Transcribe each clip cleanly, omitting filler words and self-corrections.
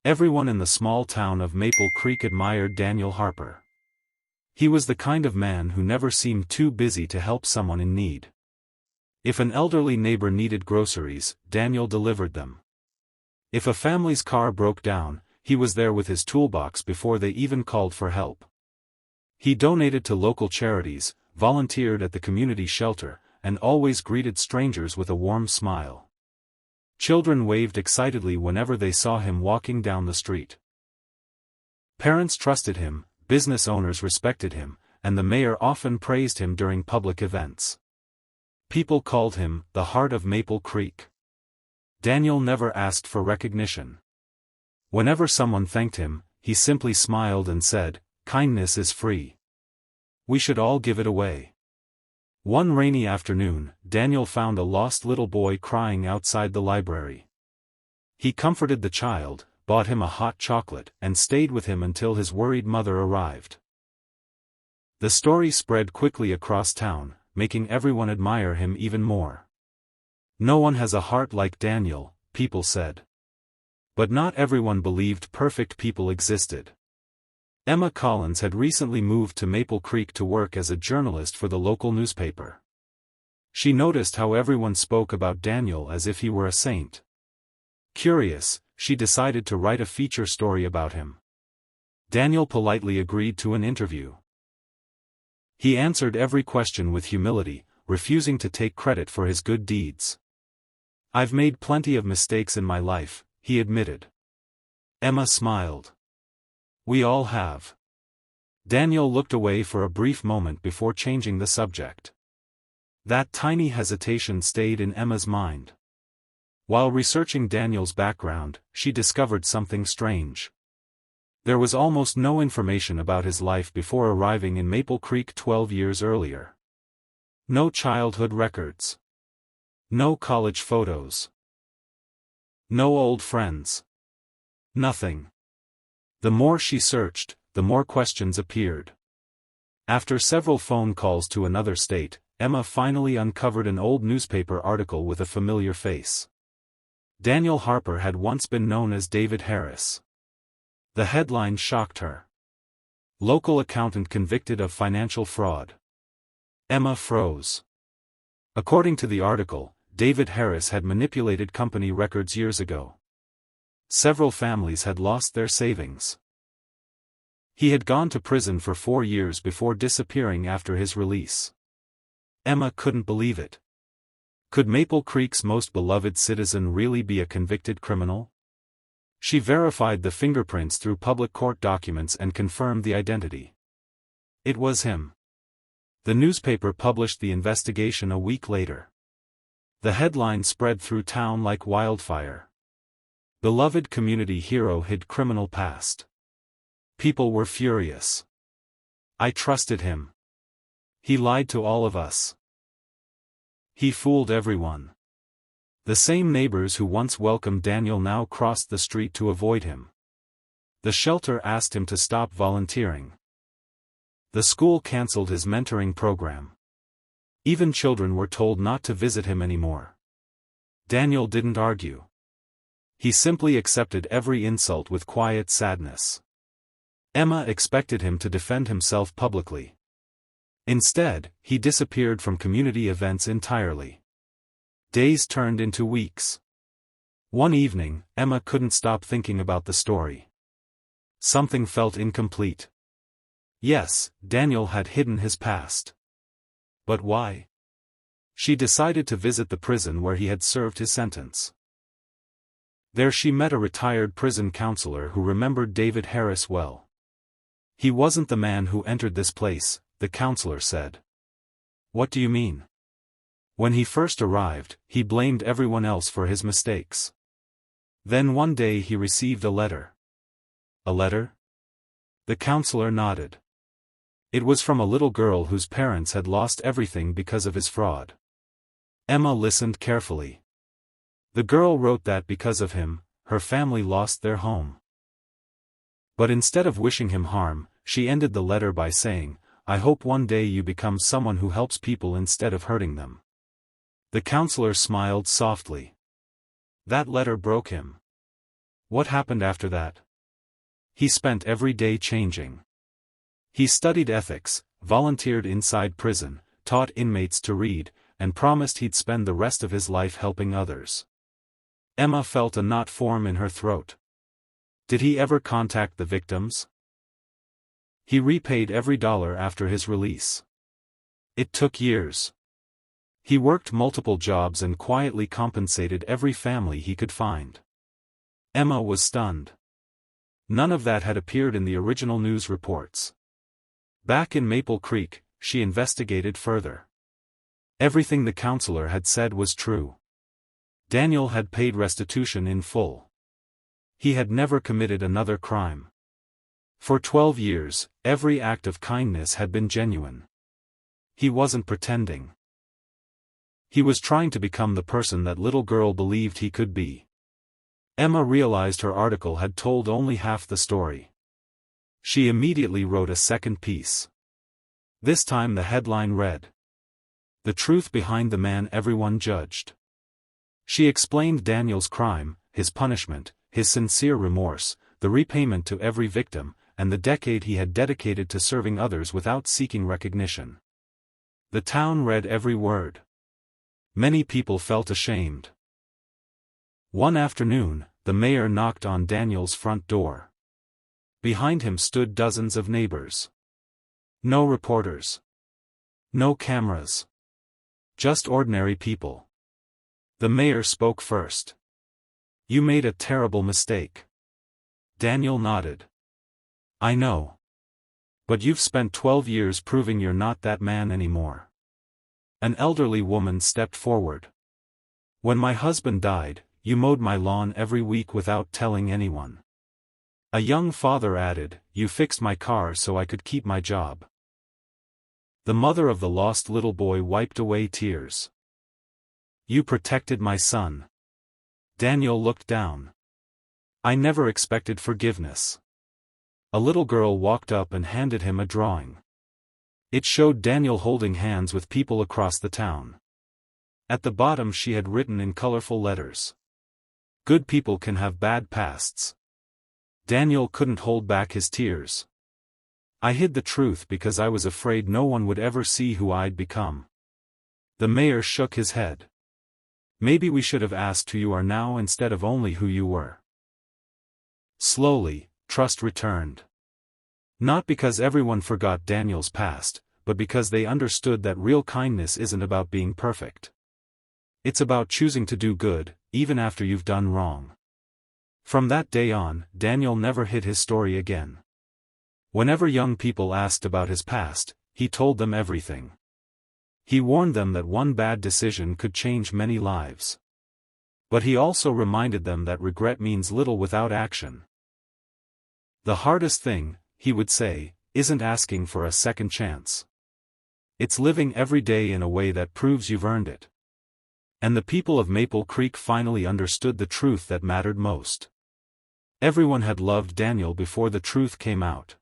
Everyone in the small town of Maple Creek admired Daniel Harper. He was the kind of man who never seemed too busy to help someone in need. If an elderly neighbor needed groceries, Daniel delivered them. If a family's car broke down, he was there with his toolbox before they even called for help. He donated to local charities, volunteered at the community shelter, and always greeted strangers with a warm smile. Children waved excitedly whenever they saw him walking down the street. Parents trusted him, business owners respected him, and the mayor often praised him during public events. People called him the heart of Maple Creek. Daniel never asked for recognition. Whenever someone thanked him, he simply smiled and said, "Kindness is free. We should all give it away." One rainy afternoon, Daniel found a lost little boy crying outside the library. He comforted the child, bought him a hot chocolate, and stayed with him until his worried mother arrived. The story spread quickly across town, making everyone admire him even more. "No one has a heart like Daniel," people said. But not everyone believed perfect people existed. Emma Collins had recently moved to Maple Creek to work as a journalist for the local newspaper. She noticed how everyone spoke about Daniel as if he were a saint. Curious, she decided to write a feature story about him. Daniel politely agreed to an interview. He answered every question with humility, refusing to take credit for his good deeds. "I've made plenty of mistakes in my life," he admitted. Emma smiled. "We all have." Daniel looked away for a brief moment before changing the subject. That tiny hesitation stayed in Emma's mind. While researching Daniel's background, she discovered something strange. There was almost no information about his life before arriving in Maple Creek 12 years earlier. No childhood records. No college photos. No old friends. Nothing. The more she searched, the more questions appeared. After several phone calls to another state, Emma finally uncovered an old newspaper article with a familiar face. Daniel Harper had once been known as David Harris. The headline shocked her. "Local accountant convicted of financial fraud." Emma froze. According to the article, David Harris had manipulated company records years ago. Several families had lost their savings. He had gone to prison for 4 years before disappearing after his release. Emma couldn't believe it. Could Maple Creek's most beloved citizen really be a convicted criminal? She verified the fingerprints through public court documents and confirmed the identity. It was him. The newspaper published the investigation a week later. The headline spread through town like wildfire. "Beloved community hero hid criminal past." People were furious. "I trusted him. He lied to all of us. He fooled everyone." The same neighbors who once welcomed Daniel now crossed the street to avoid him. The shelter asked him to stop volunteering. The school canceled his mentoring program. Even children were told not to visit him anymore. Daniel didn't argue. He simply accepted every insult with quiet sadness. Emma expected him to defend himself publicly. Instead, he disappeared from community events entirely. Days turned into weeks. One evening, Emma couldn't stop thinking about the story. Something felt incomplete. Yes, Daniel had hidden his past. But why? She decided to visit the prison where he had served his sentence. There she met a retired prison counselor who remembered David Harris well. "He wasn't the man who entered this place," the counselor said. "What do you mean?" "When he first arrived, he blamed everyone else for his mistakes. Then one day he received a letter." "A letter?" The counselor nodded. "It was from a little girl whose parents had lost everything because of his fraud." Emma listened carefully. The girl wrote that because of him, her family lost their home. But instead of wishing him harm, she ended the letter by saying, "I hope one day you become someone who helps people instead of hurting them." The counselor smiled softly. That letter broke him. What happened after that? He spent every day changing. He studied ethics, volunteered inside prison, taught inmates to read, and promised he'd spend the rest of his life helping others. Emma felt a knot form in her throat. Did he ever contact the victims? He repaid every dollar after his release. It took years. He worked multiple jobs and quietly compensated every family he could find. Emma was stunned. None of that had appeared in the original news reports. Back in Maple Creek, she investigated further. Everything the counselor had said was true. Daniel had paid restitution in full. He had never committed another crime. For 12 years, every act of kindness had been genuine. He wasn't pretending. He was trying to become the person that little girl believed he could be. Emma realized her article had told only half the story. She immediately wrote a second piece. This time the headline read, "The truth behind the man everyone judged." She explained Daniel's crime, his punishment, his sincere remorse, the repayment to every victim, and the decade he had dedicated to serving others without seeking recognition. The town read every word. Many people felt ashamed. One afternoon, the mayor knocked on Daniel's front door. Behind him stood dozens of neighbors. No reporters. No cameras. Just ordinary people. The mayor spoke first. "You made a terrible mistake." Daniel nodded. "I know. But you've spent 12 years proving you're not that man anymore." An elderly woman stepped forward. "When my husband died, you mowed my lawn every week without telling anyone." A young father added, "You fixed my car so I could keep my job." The mother of the lost little boy wiped away tears. "You protected my son." Daniel looked down. "I never expected forgiveness." A little girl walked up and handed him a drawing. It showed Daniel holding hands with people across the town. At the bottom she had written in colorful letters, "Good people can have bad pasts." Daniel couldn't hold back his tears. "I hid the truth because I was afraid no one would ever see who I'd become." The mayor shook his head. "Maybe we should have asked who you are now instead of only who you were." Slowly, trust returned. Not because everyone forgot Daniel's past, but because they understood that real kindness isn't about being perfect. It's about choosing to do good, even after you've done wrong. From that day on, Daniel never hid his story again. Whenever young people asked about his past, he told them everything. He warned them that one bad decision could change many lives. But he also reminded them that regret means little without action. The hardest thing, he would say, isn't asking for a second chance. It's living every day in a way that proves you've earned it. And the people of Maple Creek finally understood the truth that mattered most. Everyone had loved Daniel before the truth came out.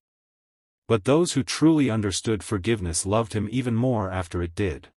But those who truly understood forgiveness loved him even more after it did.